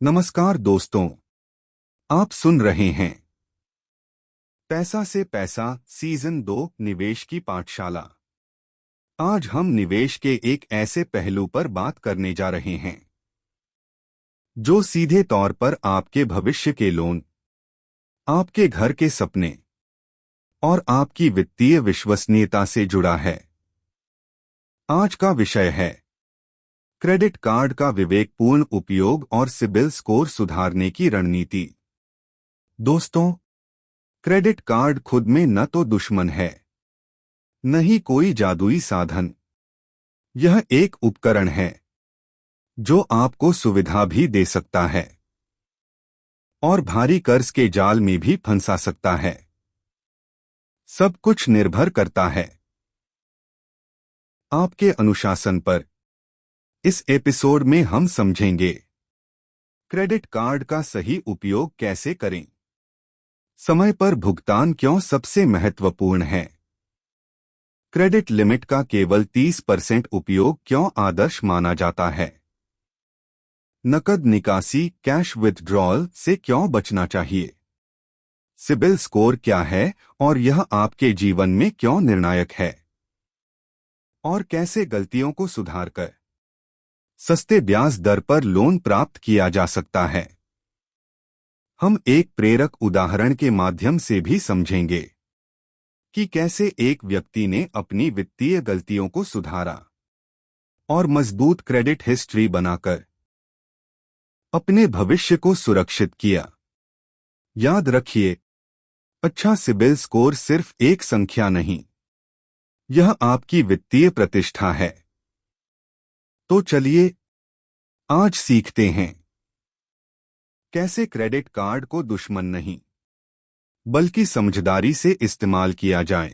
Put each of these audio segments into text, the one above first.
नमस्कार दोस्तों, आप सुन रहे हैं पैसा से पैसा सीजन 2 निवेश की पाठशाला। आज हम निवेश के एक ऐसे पहलू पर बात करने जा रहे हैं जो सीधे तौर पर आपके भविष्य के लोन, आपके घर के सपने और आपकी वित्तीय विश्वसनीयता से जुड़ा है। आज का विषय है क्रेडिट कार्ड का विवेकपूर्ण उपयोग और सिबिल स्कोर सुधारने की रणनीति। दोस्तों, क्रेडिट कार्ड खुद में न तो दुश्मन है, न ही कोई जादुई साधन। यह एक उपकरण है जो आपको सुविधा भी दे सकता है और भारी कर्ज के जाल में भी फंसा सकता है। सब कुछ निर्भर करता है आपके अनुशासन पर। इस एपिसोड में हम समझेंगे क्रेडिट कार्ड का सही उपयोग कैसे करें, समय पर भुगतान क्यों सबसे महत्वपूर्ण है, क्रेडिट लिमिट का केवल 30% उपयोग क्यों आदर्श माना जाता है, नकद निकासी कैश विथड्रॉल से क्यों बचना चाहिए, सिबिल स्कोर क्या है और यह आपके जीवन में क्यों निर्णायक है, और कैसे गलतियों को सुधारकर सस्ते ब्याज दर पर लोन प्राप्त किया जा सकता है। हम एक प्रेरक उदाहरण के माध्यम से भी समझेंगे कि कैसे एक व्यक्ति ने अपनी वित्तीय गलतियों को सुधारा और मजबूत क्रेडिट हिस्ट्री बनाकर अपने भविष्य को सुरक्षित किया। याद रखिए, अच्छा सिबिल स्कोर सिर्फ एक संख्या नहीं, यह आपकी वित्तीय प्रतिष्ठा है। तो चलिए आज सीखते हैं कैसे क्रेडिट कार्ड को दुश्मन नहीं बल्कि समझदारी से इस्तेमाल किया जाए।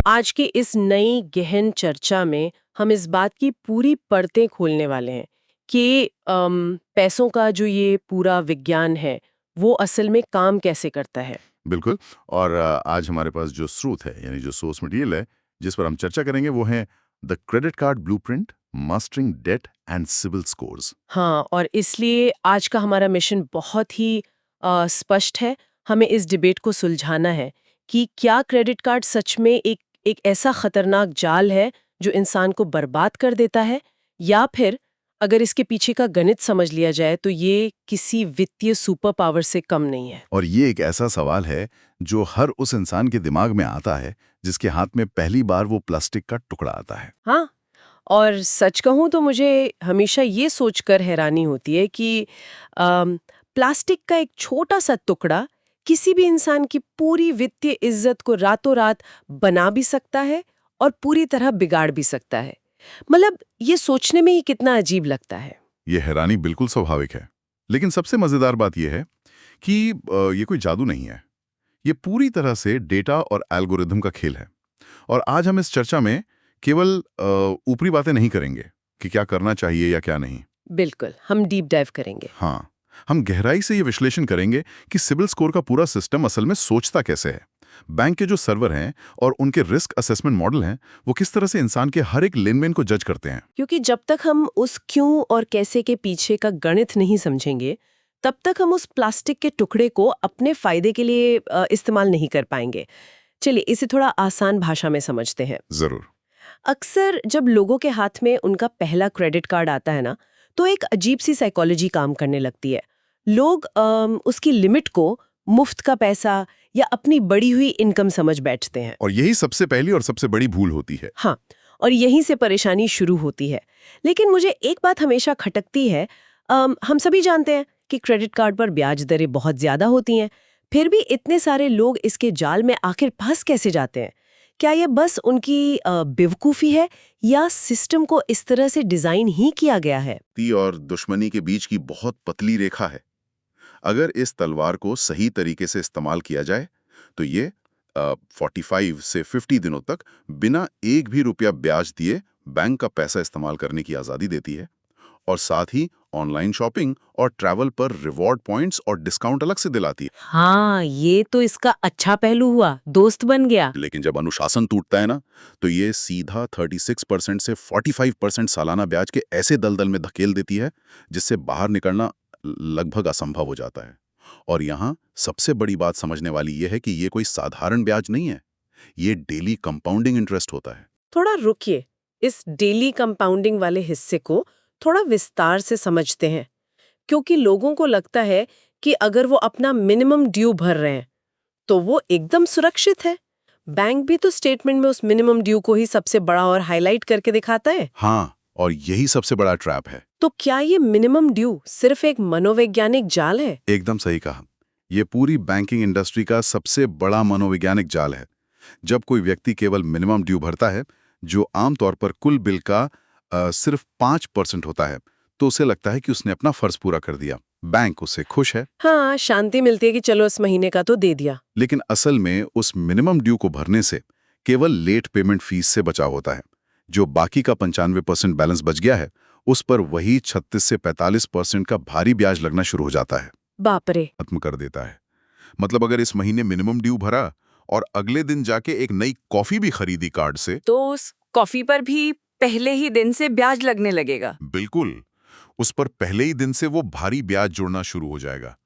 आज की इस नई गहन चर्चा में हम इस बात की पूरी परतें खोलने वाले हैं कि पैसों का जो ये पूरा विज्ञान है वो असल में काम कैसे करता है। बिल्कुल। और आज हमारे पास जो स्रोत है यानी जो सोर्स मटेरियल है जिस पर हम चर्चा करेंगे वो है the credit card blueprint mastering debt and CIBIL scores. हाँ, और इसलिए आज का हमारा मिशन बहुत ही स्पष्ट है। हमें इस डिबेट को सुलझाना है कि क्या क्रेडिट कार्ड सच में एक ऐसा खतरनाक जाल है जो इंसान को बर्बाद कर देता है, या फिर अगर इसके पीछे का गणित समझ लिया जाए तो ये किसी वित्तीय सुपर पावर से कम नहीं है। और ये एक ऐसा सवाल है जो हर उस इंसान के दिमाग में आता है जिसके हाथ में पहली बार वो प्लास्टिक का टुकड़ा आता है। हाँ, और सच कहूँ तो मुझे हमेशा ये सोचकर हैरानी होती है कि प्लास्टिक का एक छोटा सा टुकड़ा किसी भी इंसान की पूरी वित्तीय इज्जत को रातों रात बना भी सकता है और पूरी तरह बिगाड़ भी सकता है। मतलब ये सोचने में ही कितना अजीब लगता है। ये हैरानी बिल्कुल स्वाभाविक है, लेकिन सबसे मजेदार बात यह है कि ये कोई जादू नहीं है। ये पूरी तरह से डेटा और एल्गोरिदम का खेल है। और आज हम इस चर्चा में केवल ऊपरी बातें नहीं करेंगे कि क्या करना चाहिए या क्या नहीं। बिल्कुल, हम डीप डाइव करेंगे। हाँ, हम गहराई से ये विश्लेषण करेंगे कि सिबिल स्कोर का पूरा सिस्टम असल में सोचता कैसे है, बैंक के जो सर्वर हैं और उनके रिस्क असेसमेंट मॉडल हैं वो किस तरह से इंसान के हर एक लेनदेन को जज करते हैं। क्योंकि जब तक हम उस क्यों और कैसे के पीछे का गणित नहीं समझेंगे, तब तक हम उस प्लास्टिक के टुकड़े को अपने फायदे के लिए इस्तेमाल नहीं कर पाएंगे। चलिए इसे थोड़ा आसान भाषा में समझते हैं। जरूर। अक्सर जब लोगों के हाथ में उनका पहला क्रेडिट कार्ड आता है ना, तो एक अजीब सी साइकोलॉजी काम करने लगती है। लोग उसकी लिमिट को मुफ्त का पैसा या अपनी बढ़ी हुई इनकम समझ बैठते हैं। और यही सबसे पहली और सबसे बड़ी भूल होती है। हाँ, और यहीं से परेशानी शुरू होती है। लेकिन मुझे एक बात हमेशा खटकती है, हम सभी जानते हैं कि क्रेडिट कार्ड पर ब्याज दरें बहुत ज्यादा होती हैं, फिर भी इतने सारे लोग इसके जाल में आखिर फंस कैसे जाते हैं? क्या ये बस उनकी बेवकूफ़ी है या सिस्टम को इस तरह से डिज़ाइन ही किया गया है? ती और दुश्मनी के बीच की बहुत पतली रेखा है। अगर इस तलवार को सही तरीके से इस्तेमाल किया जाए तो ये 45 से 50 दिनों तक बिना एक भी रुपया ब्याज दिए बैंक का पैसा इस्तेमाल करने की आज़ादी देती है और साथ ही ऑनलाइन शॉपिंग और ट्रैवल पर रिवॉर्ड पॉइंट्स और डिस्काउंट अलग से दिलाती है। हाँ, ये तो इसका अच्छा पहलू हुआ, दोस्त बन गया। लेकिन जब अनुशासन टूटता है ना, तो ये सीधा 36% से 45% सालाना ब्याज के ऐसे दलदल में धकेल देती है जिससे बाहर निकलना लगभग असंभव हो जाता है। और यहाँ सबसे बड़ी बात समझने वाली ये है कि ये कोई साधारण ब्याज नहीं है, ये डेली कंपाउंडिंग इंटरेस्ट होता है। थोड़ा रुकिए, इस डेली कंपाउंडिंग वाले हिस्से को थोड़ा विस्तार से समझते हैं, क्योंकि लोगों को लगता है कि अगर वो अपना मिनिमम ड्यू भर रहे हैं तो वो एकदम सुरक्षित है। बैंक भी तो स्टेटमेंट में उस मिनिमम ड्यू को ही सबसे बड़ा और हाईलाइट करके दिखाता है। हाँ, और यही सबसे बड़ा ट्रैप है। तो क्या ये मिनिमम ड्यू सिर्फ एक मनोवैज्ञानिक जाल है? एकदम सही कहा। ये पूरी बैंकिंग इंडस्ट्री का सबसे बड़ा मनोवैज्ञानिक जाल है। जब कोई व्यक्ति केवल मिनिमम ड्यू भरता है, जो आमतौर पर कुल बिल का सिर्फ 5% होता है, तो उसे लगता है कि उसने अपना फर्ज पूरा कर दिया। बैंक उससे खुश है। हाँ, शांति मिलती है कि चलो इस महीने का तो दे दिया। लेकिन असल में उस मिनिमम ड्यू को भरने से केवल लेट पेमेंट फीस से बचाव होता है। जो बाकी का 95% बैलेंस बच गया है, उस पर वही 36 से 45% का भारी ब्याज लगना शुरू हो जाता है। बाप रे। खत्म कर देता है। मतलब अगर इस महीने मिनिमम ड्यू भरा और अगले दिन जाके एक नई कॉफी भी खरीदी कार्ड से, तो उस कॉफी पर भी पहले ही दिन से ब्याज लगने लगेगा। बिल्कुल, उस पर पहले ही दिन से वो भारी ब्याज जुड़ना शुरू हो जाएगा।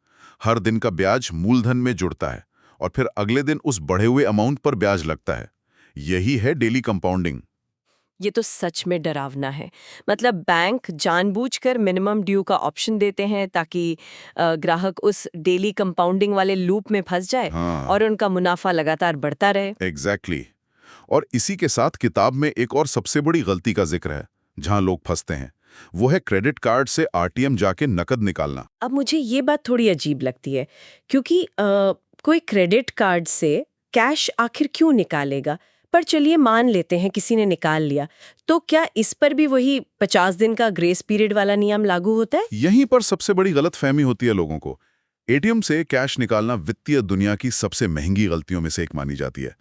हर दिन का ब्याज मूलधन में जुड़ता है और फिर अगले दिन उस बढ़े हुए अमाउंट पर ब्याज लगता है। यही है डेली कंपाउंडिंग। ये तो सच में डरावना है। मतलब बैंक जानबूझकर मिनिमम ड्यू का ऑप्शन देते हैं ताकि ग्राहक उस डेली कंपाउंडिंग वाले लूप में फंस जाए हाँ। और उनका मुनाफा लगातार बढ़ता रहे। एग्जैक्टली। और इसी के साथ किताब में एक और सबसे बड़ी गलती का जिक्र है जहां लोग फंसते हैं, वो है क्रेडिट कार्ड से आरटीएम जाके नकद निकालना। अब मुझे ये बात थोड़ी अजीब लगती है, क्योंकि कोई क्रेडिट कार्ड से कैश आखिर क्यों निकालेगा? पर चलिए मान लेते हैं किसी ने निकाल लिया, तो क्या इस पर भी वही 50 दिन का ग्रेस पीरियड वाला नियम लागू होता है? यहीं पर सबसे बड़ी गलतफहमी होती है लोगों को। एटीएम से कैश निकालना वित्तीय दुनिया की सबसे महंगी गलतियों में से एक मानी जाती है।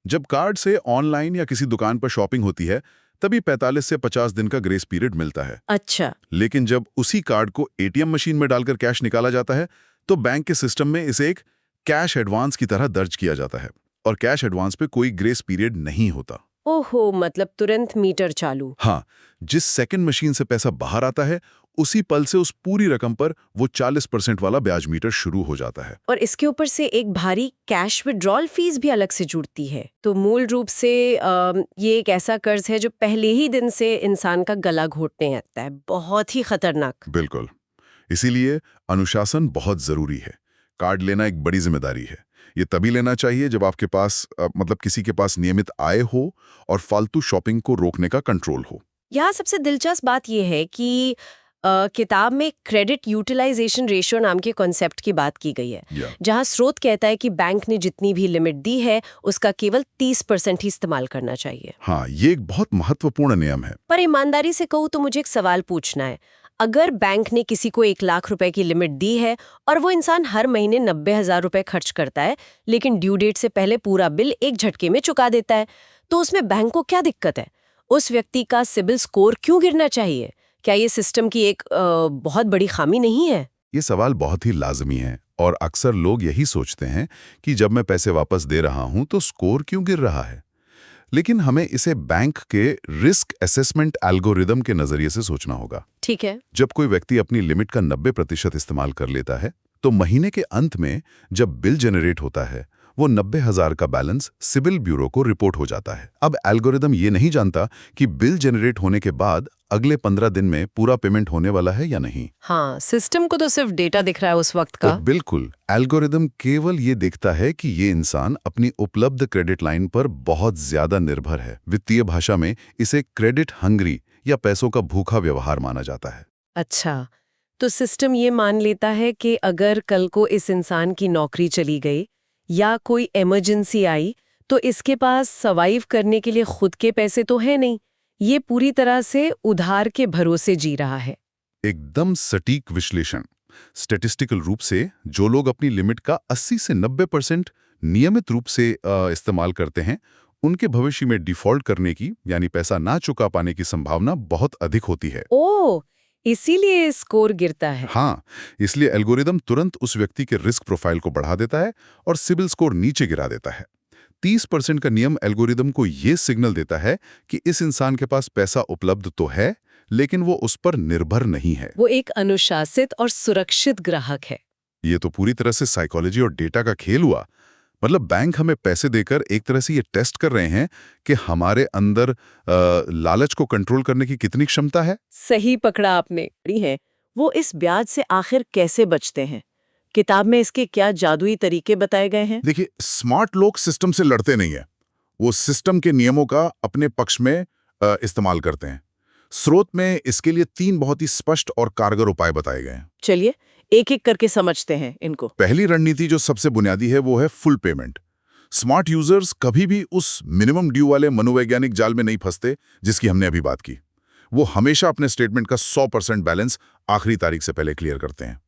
जब कार्ड से ऑनलाइन या किसी दुकान पर शॉपिंग होती है, तभी 45 से 50 दिन का ग्रेस पीरियड मिलता है। अच्छा। लेकिन जब उसी कार्ड को एटीएम मशीन में डालकर कैश निकाला जाता है, तो बैंक के सिस्टम में इसे एक कैश एडवांस की तरह दर्ज किया जाता है और कैश एडवांस पे कोई ग्रेस पीरियड नहीं होता। ओहो, मतलब तुरंत मीटर चालू। हाँ, जिस सेकंड मशीन से पैसा बाहर आता है, उसी पल से उस पूरी रकम पर वो 40% वाला ब्याज मीटर शुरू हो जाता है। और इसके ऊपर से एक भारी कैश विड्रॉल फीस भी अलग से जुड़ती है। तो मूल रूप से ये एक ऐसा कर्ज है जो पहले ही दिन से इंसान का गला घोटने लगता है। बहुत ही खतरनाक। बिल्कुल। इसीलिए अनुशासन बहुत जरूरी है। कार्ड लेना एक बड़ी जिम्मेदारी है। ये तभी लेना चाहिए जब आपके पास मतलब किसी के पास नियमित आय हो और फालतू शॉपिंग को रोकने का कंट्रोल हो। यहाँ सबसे दिलचस्प बात यह है कि किताब में क्रेडिट यूटिलाइजेशन रेशियो नाम के कॉन्सेप्ट की बात की गई है, जहाँ स्रोत कहता है कि बैंक ने जितनी भी लिमिट दी है उसका केवल 30% ही इस्तेमाल करना चाहिए। हाँ, ये एक बहुत महत्वपूर्ण नियम है। पर ईमानदारी से कहूँ तो मुझे एक सवाल पूछना है। अगर बैंक ने किसी को 1 लाख रुपए की लिमिट दी है और वो इंसान हर महीने 90,000 रुपए खर्च करता है, लेकिन ड्यू डेट से पहले पूरा बिल एक झटके में चुका देता है, तो उसमें बैंक को क्या दिक्कत है? उस व्यक्ति का सिबिल स्कोर क्यों गिरना चाहिए? क्या ये सिस्टम की एक बहुत बड़ी खामी नहीं है? ये सवाल बहुत ही लाजमी है और अक्सर लोग यही सोचते हैं कि जब मैं पैसे वापस दे रहा हूं तो स्कोर क्यों गिर रहा है। लेकिन हमें इसे बैंक के रिस्क असेसमेंट एल्गोरिदम के नजरिए से सोचना होगा। ठीक है। जब कोई व्यक्ति अपनी लिमिट का 90% इस्तेमाल कर लेता है, तो महीने के अंत में जब बिल जनरेट होता है, वो 90,000 का बैलेंस सिविल ब्यूरो को रिपोर्ट हो जाता है। अब एल्गोरिदम ये नहीं जानता कि बिल जनरेट होने के बाद अगले 15 दिन में पूरा पेमेंट होने वाला है या नहीं। हाँ, सिस्टम को तो सिर्फ डेटा दिख रहा है उस वक्त का। तो बिल्कुल, एल्गोरिदम केवल ये देखता है कि ये इंसान अपनी उपलब्ध क्रेडिट लाइन पर बहुत ज्यादा निर्भर है। वित्तीय भाषा में इसे क्रेडिट हंग्री या पैसों का भूखा व्यवहार माना जाता है। अच्छा, तो सिस्टम ये मान लेता है कि अगर कल को इस इंसान की नौकरी चली गई या कोई इमरजेंसी आई, तो इसके पास सर्वाइव करने के लिए खुद के पैसे तो है नहीं, ये पूरी तरह से उधार के भरोसे जी रहा है। एकदम सटीक विश्लेषण। स्टैटिस्टिकल रूप से जो लोग अपनी लिमिट का 80 से 90% नियमित रूप से इस्तेमाल करते हैं, उनके भविष्य में डिफॉल्ट करने की यानी पैसा ना चुका पाने की संभावना बहुत अधिक होती है। ओह, इसीलिए स्कोर गिरता है। हाँ, इसलिए एल्गोरिदम तुरंत उस व्यक्ति के रिस्क प्रोफाइल को बढ़ा देता है और सिबिल स्कोर नीचे गिरा देता है। 30% का नियम एल्गोरिदम को ये सिग्नल देता है कि इस इंसान के पास पैसा उपलब्ध तो है, लेकिन वो उस पर निर्भर नहीं है। वो एक अनुशासित और सुरक्षित ग्राहक है। ये तो पूरी तरह से साइकोलॉजी और डेटा का खेल हुआ। मतलब बैंक हमें पैसे देकर एक तरह से ये टेस्ट कर रहे हैं कि हमारे अंदर लालच को कंट्रोल करने की कितनी क्षमता है। सही पकड़ा आपने। है वो इस ब्याज से आखिर कैसे बचते हैं? किताब में इसके क्या जादुई तरीके बताए गए हैं? देखिए, स्मार्ट लोग सिस्टम से लड़ते नहीं है, वो सिस्टम के नियमों का अपने पक्ष में इस्तेमाल करते हैं। स्रोत में इसके लिए 3 बहुत ही स्पष्ट और कारगर उपाय बताए गए हैं। चलिए एक एक करके समझते हैं इनको। पहली रणनीति जो सबसे बुनियादी है वो है फुल पेमेंट। स्मार्ट यूजर्स कभी भी उस मिनिमम ड्यू वाले मनोवैज्ञानिक जाल में नहीं फंसते जिसकी हमने अभी बात की। वो हमेशा अपने स्टेटमेंट का 100% बैलेंस आखिरी तारीख से पहले क्लियर करते हैं।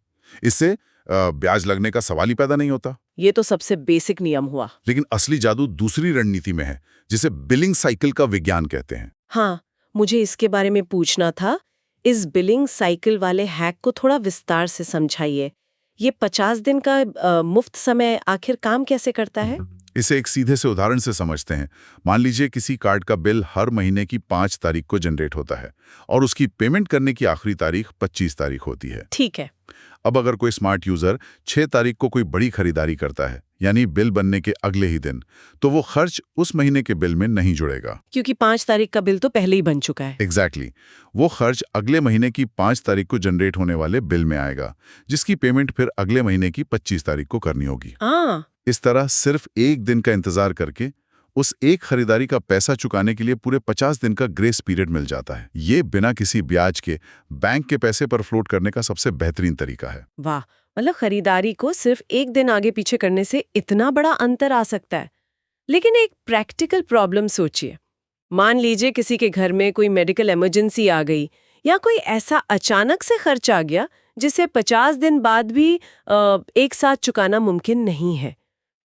इससे ब्याज लगने का सवाल ही पैदा नहीं होता। ये तो सबसे बेसिक नियम हुआ। लेकिन असली जादू दूसरी रणनीति में है, जिसे बिलिंग साइकिल का विज्ञान कहते हैं। हाँ, मुझे इसके बारे में पूछना था। इस बिलिंग साइकिल वाले हैक को थोड़ा विस्तार से समझाइए। ये 50 दिन का मुफ्त समय आखिर काम कैसे करता है? इसे एक सीधे से उदाहरण से समझते हैं। मान लीजिए किसी कार्ड का बिल हर महीने की 5 तारीख को जनरेट होता है और उसकी पेमेंट करने की आखिरी तारीख 25 तारीख होती है। ठीक है। अब अगर कोई स्मार्ट यूजर 6 तारीख को कोई बड़ी खरीदारी करता है, यानी बिल बनने के अगले ही दिन, तो वो खर्च उस महीने के बिल में नहीं जुड़ेगा, क्योंकि 5 तारीख का बिल तो पहले ही बन चुका है। एग्जैक्टली वो खर्च अगले महीने की 5 तारीख को जनरेट होने वाले बिल में आएगा, जिसकी पेमेंट फिर अगले महीने की 25 तारीख को करनी होगी। इस तरह सिर्फ एक दिन का इंतजार करके उस एक खरीदारी का पैसा चुकाने के लिए पूरे 50 दिन का ग्रेस पीरियड मिल जाता है। ये बिना किसी ब्याज के बैंक के पैसे पर फ्लोट करने का सबसे बेहतरीन तरीका है। वाह, मतलब खरीदारी को सिर्फ एक दिन आगे पीछे करने से इतना बड़ा अंतर आ सकता है। लेकिन एक प्रैक्टिकल प्रॉब्लम सोचिए। मान लीजिए किसी के घर में कोई मेडिकल इमरजेंसी आ गई या कोई ऐसा अचानक से खर्च आ गया जिसे 50 दिन बाद भी एक साथ चुकाना मुमकिन नहीं है।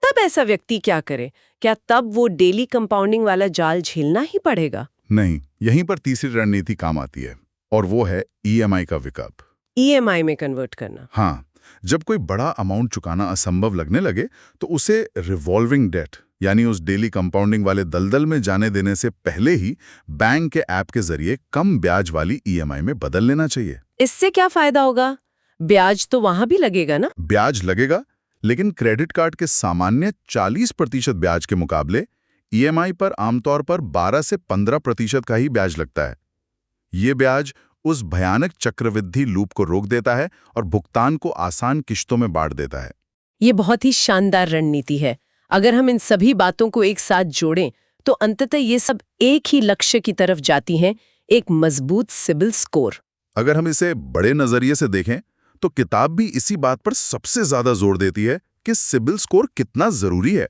तब ऐसा व्यक्ति क्या करे? क्या तब वो डेली कंपाउंडिंग वाला जाल झेलना ही पड़ेगा? नहीं, यहीं पर तीसरी रणनीति काम आती है और वो है ईएमआई का विकल्प। ईएमआई में कन्वर्ट करना। हाँ, जब कोई बड़ा अमाउंट चुकाना असंभव लगने लगे तो उसे रिवॉल्विंग डेट यानी उस डेली कंपाउंडिंग वाले दलदल में जाने देने से पहले ही बैंक के ऐप के जरिए कम ब्याज वाली ईएमआई में बदल लेना चाहिए। इससे क्या फायदा होगा? ब्याज तो वहां भी लगेगा ना? ब्याज लगेगा, लेकिन क्रेडिट कार्ड के सामान्य 40% ब्याज के मुकाबले ईएमआई पर आमतौर पर 12 से 15% का ही ब्याज लगता है। ये ब्याज उस भयानक चक्रवृद्धि लूप को रोक देता है और भुगतान को आसान किश्तों में बांट देता है। ये बहुत ही शानदार रणनीति है। अगर हम इन सभी बातों को एक साथ जोड़ें तो अंततः ये सब एक ही लक्ष्य की तरफ जाती हैं, एक मजबूत सिबिल स्कोर। अगर हम इसे बड़े नजरिए से देखें तो किताब भी इसी बात पर सबसे ज्यादा जोर देती है कि सिबिल स्कोर कितना जरूरी है।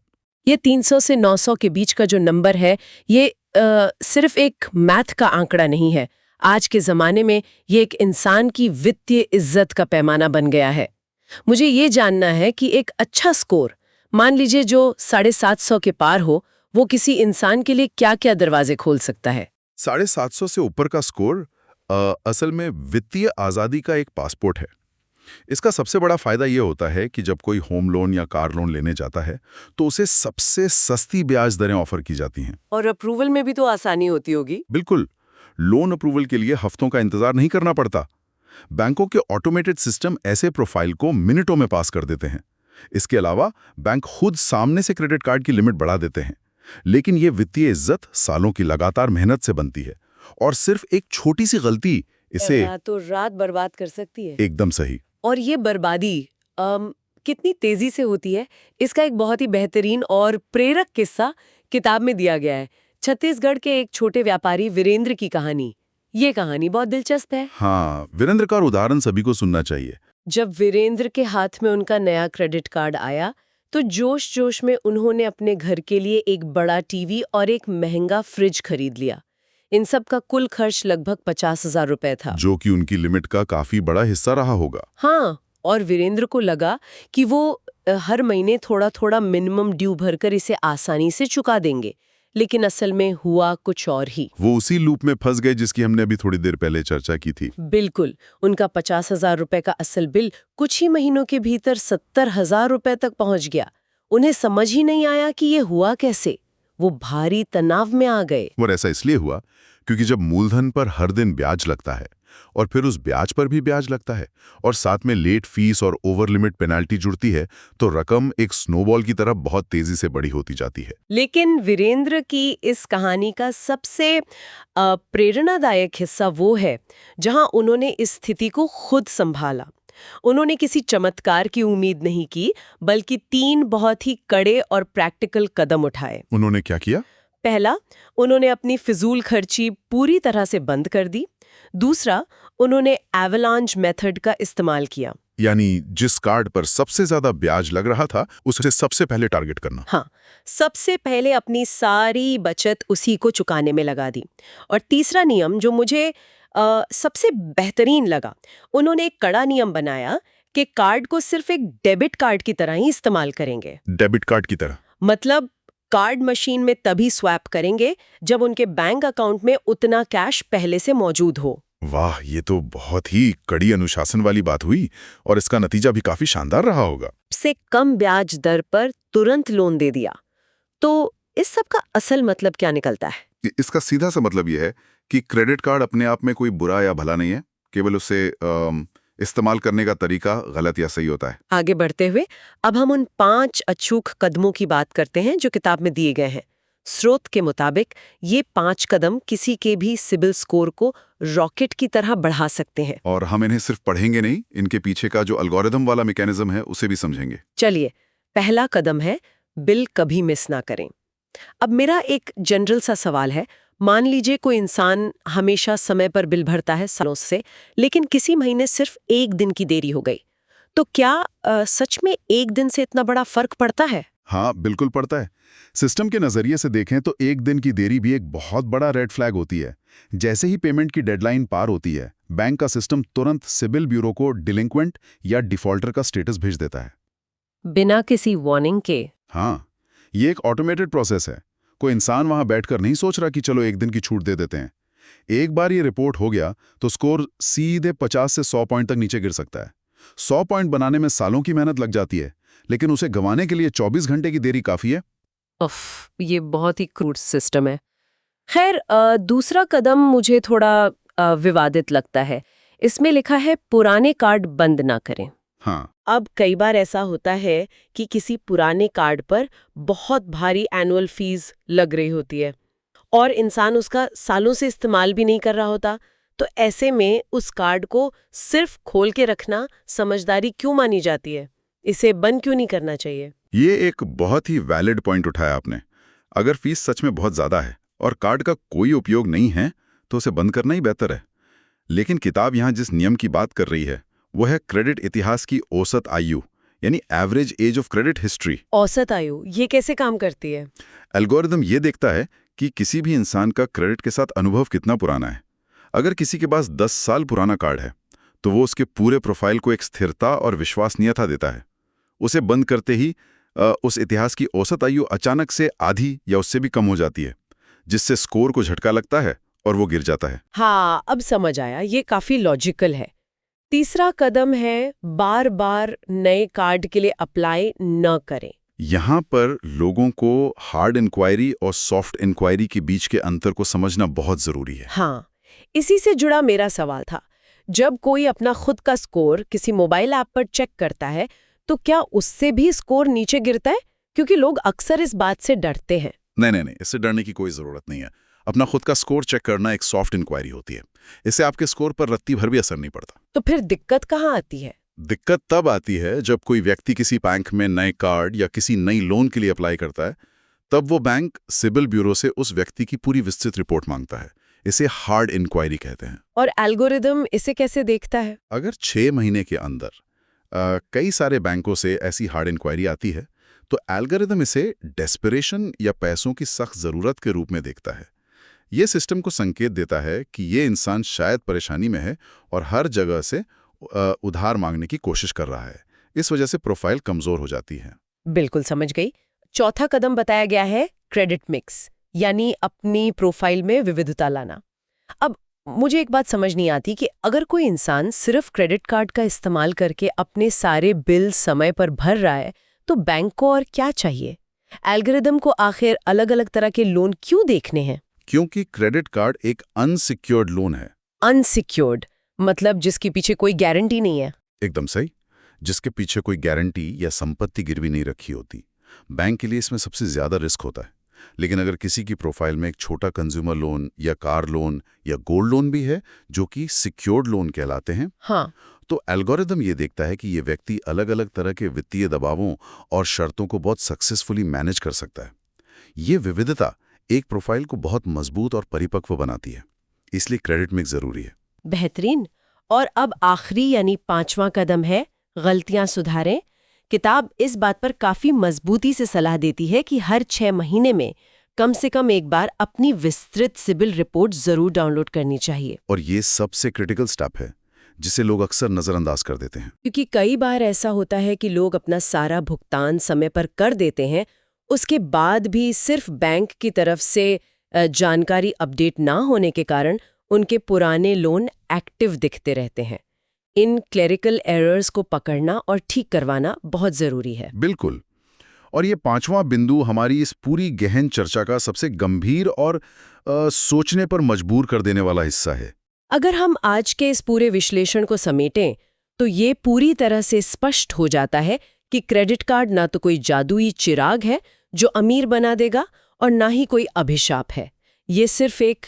ये 300 से 900 के बीच का जो नंबर है, ये सिर्फ एक मैथ का आंकड़ा नहीं है। आज के जमाने में ये एक इंसान की वित्तीय इज्जत का पैमाना बन गया है। मुझे ये जानना है कि एक अच्छा स्कोर, मान लीजिए जो 750 के पार हो, वो किसी इंसान के लिए क्या-क्या दरवाजे खोल सकता है? 750 से ऊपर का स्कोर असल में वित्तीय आजादी का एक पासपोर्ट है। इसका सबसे बड़ा फायदा यह होता है कि जब कोई होम लोन या कार लोन लेने जाता है तो उसे सबसे सस्ती ब्याज दरें ऑफर की जाती हैं। और अप्रूवल में भी तो आसानी होती होगी। बिल्कुल, लोन अप्रूवल के लिए हफ्तों का इंतजार नहीं करना पड़ता। बैंकों के ऑटोमेटेड सिस्टम ऐसे प्रोफाइल को मिनटों में पास कर देते हैं। इसके अलावा बैंक खुद सामने से क्रेडिट कार्ड की लिमिट बढ़ा देते हैं। लेकिन ये वित्तीय इज्जत सालों की लगातार मेहनत से बनती है और सिर्फ एक छोटी सी गलती इसे तो रात बर्बाद कर सकती है। एकदम सही। और ये बर्बादी कितनी तेजी से होती है, इसका एक बहुत ही बेहतरीन और प्रेरक किस्सा किताब में दिया गया है। छत्तीसगढ़ के एक छोटे व्यापारी वीरेंद्र की कहानी। ये कहानी बहुत दिलचस्प है। हाँ, वीरेंद्र का उदाहरण सभी को सुनना चाहिए। जब वीरेंद्र के हाथ में उनका नया क्रेडिट कार्ड आया तो जोश जोश में उन्होंने अपने घर के लिए एक बड़ा टीवी और एक महंगा फ्रिज खरीद लिया। इन सब का कुल खर्च लगभग 50,000 रुपए था, जो कि उनकी लिमिट का काफी बड़ा हिस्सा रहा होगा। हाँ, और वीरेंद्र को लगा कि वो हर महीने थोड़ा थोड़ा मिनिमम ड्यू भरकर इसे आसानी से चुका देंगे। लेकिन असल में हुआ कुछ और ही। वो उसी लूप में फंस गए जिसकी हमने अभी थोड़ी देर पहले चर्चा की थी। बिल्कुल, उनका 50,000 रुपए का असल बिल कुछ ही महीनों के भीतर 70,000 रुपए तक पहुंच गया। उन्हें समझ ही नहीं आया कि ये हुआ कैसे। वो भारी तनाव में आ गए। और ऐसा इसलिए हुआ क्योंकि जब मूलधन पर हर दिन ब्याज लगता है और फिर उस ब्याज पर भी ब्याज लगता है और साथ में लेट फीस और ओवर लिमिट पेनाल्टी जुड़ती है, तो रकम एक स्नोबॉल की तरह बहुत तेजी से बड़ी होती जाती है। लेकिन वीरेंद्र की इस कहानी का सबसे प्रेरणादायक हिस्सा वो है जहां उन्होंने इस स्थिति को खुद संभाला। उन्होंने किसी चमत्कार की उम्मीद नहीं की, बल्कि 3 बहुत ही कड़े और प्रैक्टिकल कदम उठाए। उन्होंने क्या किया? पहला, उन्होंने अपनी फिजूल खर्ची पूरी तरह से बंद कर दी। दूसरा, उन्होंने एवलांच मेथड का इस्तेमाल किया। यानी जिस कार्ड पर सबसे ज्यादा ब्याज लग रहा था उसे सबसे पहले टारगेट करना। हाँ, सबसे पहले अपनी सारी बचत उसी को चुकाने में लगा दी। और तीसरा नियम जो मुझे सबसे बेहतरीन लगा, उन्होंने एक कड़ा नियम बनाया कि कार्ड को सिर्फ एक डेबिट कार्ड की तरह ही इस्तेमाल करेंगे। डेबिट कार्ड की तरह? मतलब कार्ड मशीन में तभी स्वैप करेंगे जब उनके बैंक अकाउंट में उतना कैश पहले से मौजूद हो। वाह, ये तो बहुत ही कड़ी अनुशासन वाली बात हुई और इसका नतीजा भी काफी शानदार रहा होगा। से कम ब्याज दर पर तुरंत लोन दे दिया। तो इस सब का असल मतलब क्या निकलता है? इसका सीधा सा मतलब यह है कि क्रेडिट कार्ड अपने आप में कोई बुरा या भला नहीं है, केवल उसे इस्तेमाल करने का तरीका गलत या सही होता है। आगे बढ़ते हुए अब हम उन 5 अचूक कदमों की बात करते हैं जो किताब में दिए गए हैं। स्रोत के मुताबिक ये 5 कदम किसी के भी सिबिल स्कोर को रॉकेट की तरह बढ़ा सकते हैं। और हम इन्हें सिर्फ पढ़ेंगे नहीं, इनके पीछे का जो एल्गोरिदम वाला मैकेनिज्म है उसे भी समझेंगे। चलिए, पहला कदम है बिल कभी मिस ना करें। अब मेरा एक जनरल सा सवाल है, मान लीजिए कोई इंसान हमेशा समय पर बिल भरता है सालों से, लेकिन किसी महीने सिर्फ 1 दिन की देरी हो गई, तो क्या सच में 1 दिन से इतना बड़ा फर्क पड़ता है? हाँ, बिल्कुल पड़ता है। सिस्टम के नजरिए से देखें तो 1 दिन की देरी भी एक बहुत बड़ा रेड फ्लैग होती है। जैसे ही पेमेंट की डेडलाइन पार होती है, बैंक का सिस्टम तुरंत सिबिल ब्यूरो को डिलिंक्वेंट या डिफॉल्टर का स्टेटस भेज देता है, बिना किसी वार्निंग के। हाँ, ये एक ऑटोमेटेड प्रोसेस है। कोई इंसान वहां बैठकर नहीं सोच रहा कि चलो 1 दिन की छूट दे देते हैं। एक बार ये रिपोर्ट हो गया तो स्कोर सीधे 50 से 100 पॉइंट तक नीचे गिर सकता है। 100 पॉइंट बनाने में सालों की मेहनत लग जाती है, लेकिन उसे गंवाने के लिए 24 घंटे की देरी काफी है। ये बहुत ही क्रूड सिस्टम है। खैर, दूसरा कदम मुझे थोड़ा विवादित लगता है। इसमें लिखा है पुराने कार्ड बंद ना करें। हाँ, अब कई बार ऐसा होता है कि किसी पुराने कार्ड पर बहुत भारी एनुअल फीस लग रही होती है और इंसान उसका सालों से इस्तेमाल भी नहीं कर रहा होता। तो ऐसे में उस कार्ड को सिर्फ खोल के रखना समझदारी क्यों मानी जाती है? इसे बंद क्यों नहीं करना चाहिए? ये एक बहुत ही वैलिड पॉइंट उठाया आपने। अगर फीस सच में बहुत ज्यादा है और कार्ड का कोई उपयोग नहीं है तो उसे बंद करना ही बेहतर है। लेकिन किताब यहाँ जिस नियम की बात कर रही है वो है क्रेडिट इतिहास की औसत आयु, यानी average age of credit history. औसत आयु ये कैसे काम करती है? एल्गोरिदम ये देखता है कि किसी भी इंसान का क्रेडिट के साथ अनुभव कितना पुराना है। अगर किसी के पास 10 साल पुराना कार्ड है तो वो उसके पूरे प्रोफाइल को एक स्थिरता और विश्वसनीयता देता है। उसे बंद करते ही उस इतिहास की औसत आयु अचानक से आधी या उससे भी कम हो जाती है, जिससे स्कोर को झटका लगता है और वो गिर जाता है। हाँ, अब समझ आया। ये काफी लॉजिकल है। तीसरा कदम है बार बार नए कार्ड के लिए अप्लाई न करें। यहाँ पर लोगों को हार्ड इंक्वायरी और सॉफ्ट इंक्वायरी के बीच के अंतर को समझना बहुत जरूरी है। हाँ, इसी से जुड़ा मेरा सवाल था। जब कोई अपना खुद का स्कोर किसी मोबाइल ऐप पर चेक करता है तो क्या उससे भी स्कोर नीचे गिरता है? क्योंकि लोग अक्सर इस बात से डरते हैं। नहीं, इससे डरने की कोई जरूरत नहीं है। अपना खुद का स्कोर चेक करना एक सॉफ्ट इंक्वायरी होती है। इससे आपके स्कोर पर रत्ती भर भी असर नहीं पड़ता। तो फिर दिक्कत कहाँ आती है? दिक्कत तब आती है जब कोई व्यक्ति किसी बैंक में नए कार्ड या किसी नई लोन के लिए अप्लाई करता है। तब वो बैंक सिबिल ब्यूरो से उस व्यक्ति की पूरी विस्तृत रिपोर्ट मांगता है। इसे हार्ड इंक्वायरी कहते हैं। और एल्गोरिदम इसे कैसे देखता है? अगर 6 महीने के अंदर कई सारे बैंकों से ऐसी हार्ड इंक्वायरी आती है तो एल्गोरिदम इसे डेस्परेशन या पैसों की सख्त जरूरत के रूप में देखता है। ये सिस्टम को संकेत देता है कि ये इंसान शायद परेशानी में है और हर जगह से उधार मांगने की कोशिश कर रहा है। इस वजह से प्रोफाइल कमजोर हो जाती है। बिल्कुल समझ गई। चौथा कदम बताया गया है क्रेडिट मिक्स, यानी अपनी प्रोफाइल में विविधता लाना। अब मुझे एक बात समझ नहीं आती कि अगर कोई इंसान सिर्फ क्रेडिट कार्ड का इस्तेमाल करके अपने सारे बिल समय पर भर रहा है, तो बैंक को और क्या चाहिए? एल्गोरिदम को आखिर अलग-अलग तरह के लोन क्यों देखने हैं? क्योंकि क्रेडिट कार्ड एक अनसिक्योर्ड लोन है। अनसिक्योर्ड मतलब जिसके पीछे कोई गारंटी नहीं है। एकदम सही, जिसके पीछे कोई गारंटी या संपत्ति गिरवी नहीं रखी होती। बैंक के लिए इसमें सबसे ज्यादा रिस्क होता है। लेकिन अगर किसी की प्रोफाइल में एक छोटा कंज्यूमर लोन या कार लोन या गोल्ड लोन भी है, जो कि सिक्योर्ड लोन कहलाते हैं, हाँ, तो एल्गोरिदम ये देखता है कि ये व्यक्ति अलग-अलग तरह के वित्तीय दबावों और शर्तों को बहुत सक्सेसफुली मैनेज कर सकता है। ये विविधता एक प्रोफाइल को बहुत मजबूत और परिपक्व बनाती है, इसलिए क्रेडिट मिक्स जरूरी है। बेहतरीन। और अब आखिरी यानी 5वां कदम है गलतियां सुधारें। किताब इस बात पर काफी मजबूती से सलाह देती है कि हर 6 महीने में कम से कम एक बार अपनी विस्तृत सिबिल रिपोर्ट जरूर डाउनलोड करनी चाहिए। और ये सबसे क्रिटिकल स्टेप है, जिसे लोग अक्सर नजरअंदाज कर देते हैं। क्योंकि कई बार ऐसा होता है कि लोग अपना सारा भुगतान समय पर कर देते हैं, उसके बाद भी सिर्फ बैंक की तरफ से जानकारी अपडेट ना होने के कारण उनके पुराने लोन एक्टिव दिखते रहते हैं। इन क्लेरिकल एरर्स को पकड़ना और ठीक करवाना बहुत जरूरी है। बिल्कुल। और ये 5वां बिंदु हमारी इस पूरी गहन चर्चा का सबसे गंभीर और सोचने पर मजबूर कर देने वाला हिस्सा है। अगर हम आज के इस पूरे विश्लेषण को समेटें, तो ये पूरी तरह से स्पष्ट हो जाता है कि क्रेडिट कार्ड ना तो कोई जादुई चिराग है जो अमीर बना देगा और ना ही कोई अभिशाप है। ये सिर्फ एक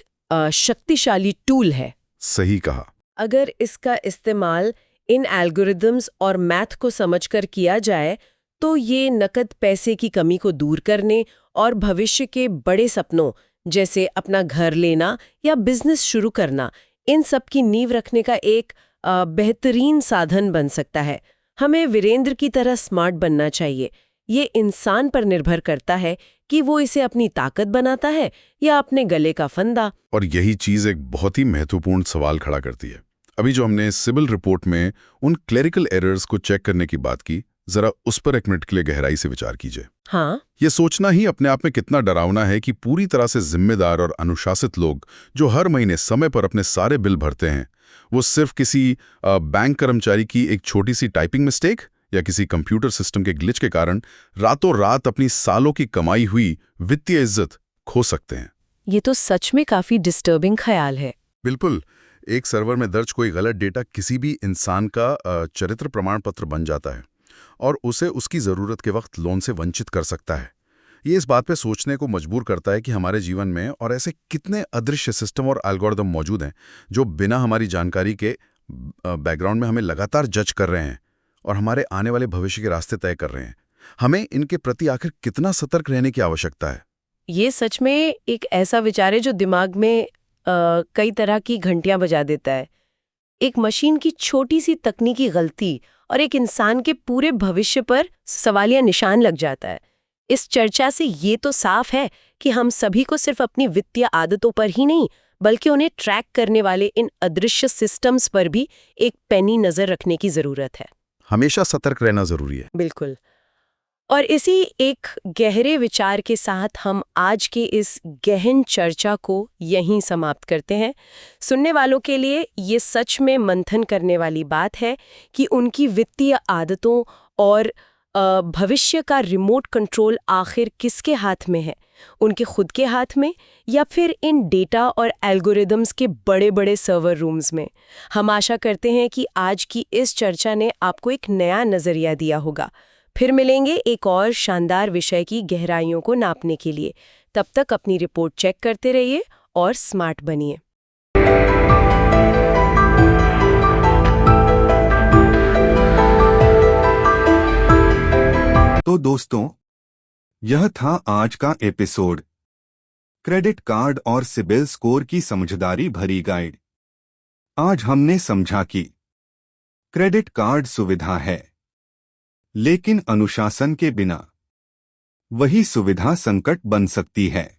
शक्तिशाली टूल है। सही कहा। अगर इसका इस्तेमाल इन एल्गोरिदम्स और मैथ को समझकर किया जाए, तो ये नकद पैसे की कमी को दूर करने और भविष्य के बड़े सपनों जैसे अपना घर लेना या बिजनेस शुरू करना, इन सब की नींव रखने का एक बेहतरीन साधन बन सकता है। हमें वीरेंद्र की तरह स्मार्ट बनना चाहिए। ये इंसान पर निर्भर करता है कि वो इसे अपनी ताकत बनाता है या अपने गले का फंदा। और यही चीज एक बहुत ही महत्वपूर्ण सवाल खड़ा करती है। अभी जो हमने सिबिल रिपोर्ट में उन क्लेरिकल एरर्स को चेक करने की बात की, जरा उस पर एक मिनट के लिए गहराई से विचार कीजिए। हाँ, ये सोचना ही अपने आप में कितना डरावना है कि पूरी तरह से जिम्मेदार और अनुशासित लोग जो हर महीने समय पर अपने सारे बिल भरते हैं, वो सिर्फ किसी बैंक कर्मचारी की एक छोटी सी टाइपिंग मिस्टेक या किसी कंप्यूटर सिस्टम के ग्लिच के कारण रातों रात अपनी सालों की कमाई हुई वित्तीय इज्जत खो सकते हैं। ये तो सच में काफी डिस्टर्बिंग ख्याल है। बिल्कुल। एक सर्वर में दर्ज कोई गलत डेटा किसी भी इंसान का चरित्र प्रमाण पत्र बन जाता है और उसे उसकी ज़रूरत के वक्त लोन से वंचित कर सकता है। ये इस बात पे सोचने को मजबूर करता है कि हमारे जीवन में और ऐसे कितने अदृश्य सिस्टम और एल्गोरिदम मौजूद हैं जो बिना हमारी जानकारी के बैकग्राउंड में हमें लगातार जज कर रहे हैं और हमारे आने वाले भविष्य के रास्ते तय कर रहे हैं। हमें इनके प्रति आखिर कितना सतर्क रहने की आवश्यकता है? ये सच में एक ऐसा विचार है जो दिमाग में कई तरह की घंटियां बजा देता है। एक मशीन की छोटी सी तकनीकी गलती और एक इंसान के पूरे भविष्य पर सवालिया निशान लग जाता है। इस चर्चा से ये तो साफ है कि हम सभी को सिर्फ अपनी वित्तीय आदतों पर ही नहीं, बल्कि उन्हें ट्रैक करने वाले इन अदृश्य सिस्टम्स पर भी एक पैनी नजर रखने की जरूरत है। हमेशा सतर्क रहना जरूरी है। बिल्कुल। और इसी एक गहरे विचार के साथ हम आज के इस गहन चर्चा को यहीं समाप्त करते हैं। सुनने वालों के लिए ये सच में मंथन करने वाली बात है कि उनकी वित्तीय आदतों और भविष्य का रिमोट कंट्रोल आखिर किसके हाथ में है, उनके खुद के हाथ में या फिर इन डेटा और एल्गोरिदम्स के बड़े बड़े सर्वर रूम्स में। हम आशा करते हैं कि आज की इस चर्चा ने आपको एक नया नजरिया दिया होगा। फिर मिलेंगे एक और शानदार विषय की गहराइयों को नापने के लिए। तब तक अपनी रिपोर्ट चेक करते रहिए और स्मार्ट बनिए। तो दोस्तों, यह था आज का एपिसोड, क्रेडिट कार्ड और सिबिल स्कोर की समझदारी भरी गाइड। आज हमने समझा कि क्रेडिट कार्ड सुविधा है, लेकिन अनुशासन के बिना वही सुविधा संकट बन सकती है।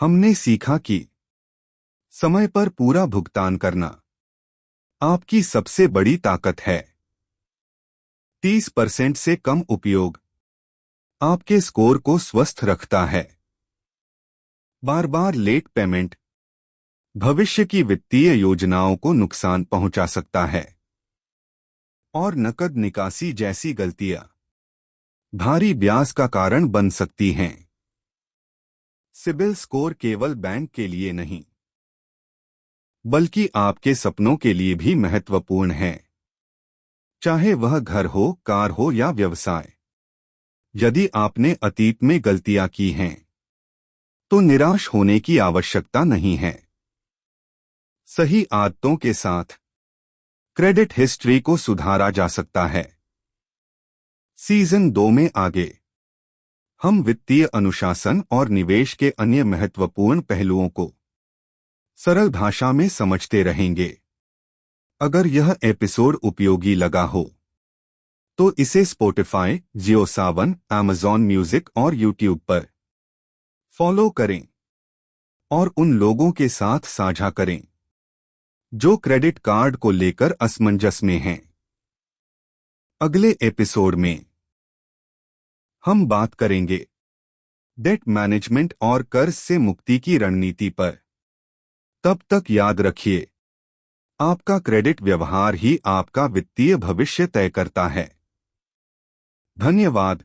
हमने सीखा कि समय पर पूरा भुगतान करना आपकी सबसे बड़ी ताकत है। 30% से कम उपयोग आपके स्कोर को स्वस्थ रखता है। बार बार लेट पेमेंट भविष्य की वित्तीय योजनाओं को नुकसान पहुंचा सकता है। और नकद निकासी जैसी गलतियां भारी ब्याज का कारण बन सकती हैं। सिबिल स्कोर केवल बैंक के लिए नहीं, बल्कि आपके सपनों के लिए भी महत्वपूर्ण है, चाहे वह घर हो, कार हो या व्यवसाय। यदि आपने अतीत में गलतियां की हैं, तो निराश होने की आवश्यकता नहीं है। सही आदतों के साथ क्रेडिट हिस्ट्री को सुधारा जा सकता है। सीजन 2 में आगे हम वित्तीय अनुशासन और निवेश के अन्य महत्वपूर्ण पहलुओं को सरल भाषा में समझते रहेंगे। अगर यह एपिसोड उपयोगी लगा हो तो इसे स्पॉटिफाई, जियो सावन, अमेज़न म्यूजिक और यूट्यूब पर फॉलो करें और उन लोगों के साथ साझा करें जो क्रेडिट कार्ड को लेकर असमंजस में हैं। अगले एपिसोड में हम बात करेंगे डेट मैनेजमेंट और कर्ज से मुक्ति की रणनीति पर। तब तक याद रखिए, आपका क्रेडिट व्यवहार ही आपका वित्तीय भविष्य तय करता है। धन्यवाद।